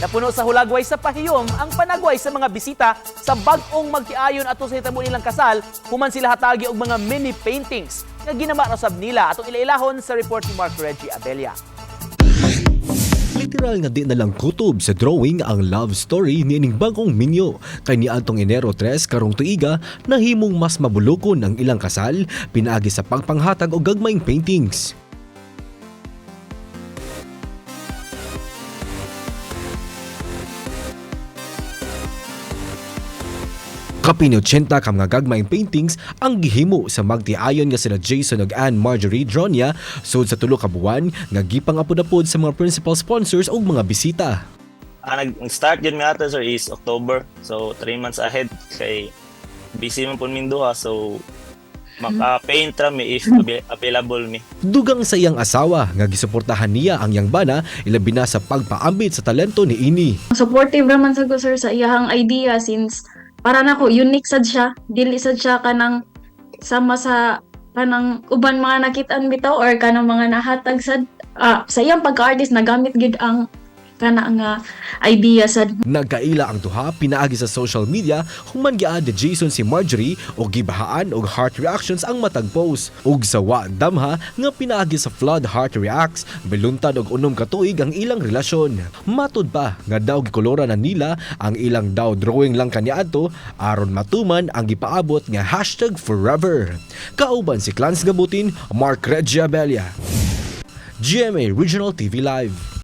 Napuno sa hulagway sa pahiyom ang panagway sa mga bisita sa bag-ong magtiayon ato sa hitabo nilang kasal human sila hatagi og mga mini paintings nga ginama rasab nila atong ilailahon sa report ni Mark Reggie Abella. Literal nga di na lang kutob sa drawing ang love story ni ining bagong minyo. Kay ni Antong Enero 3 karong tuiga nahimong mas mabulokon ang ilang kasal pinaagi sa pagpanghatag og gagmayng paintings. Kapin 80 ka mga gagmayng paintings ang gihimo sa magtiayon nga sila Jason ug Anne Marjorie Dronia sud sa tulo ka buwan nga gipangapod-apod sa mga principal sponsors ug mga bisita. Nag-start yun mi ata sir is October. So 3 months ahead kay busy man pud min duha so maka-paint ra mi if available mi. Dugang sa iyang asawa nga gisuportahan niya ang yang bana ilabi na sa pagpaambit sa talento ni ini. Supportive naman sa sir sa iyang idea since para nako unique sad siya, dili sad siya kanang sama sa kanang uban mga nakitaan bitaw or kanang mga nahatag sad sa iyang pagka-artist nagamit gid ang kana nga idea sad. Nagkaila ang duha pinaagi sa social media human giad ni Jason si Marjorie og gibahaan og heart reactions ang matag post ug sa wa damha nga pinaagi sa flood heart reacts beluntad og unom ka tuig ang ilang relasyon. Matud pa nga daw gikolora na nila ang ilang daw drawing lang kaniadto aron matuman ang gipaabot nga #forever. Kauban si Clans Gabutin, Mark Reggie Abella, GMA Regional TV Live.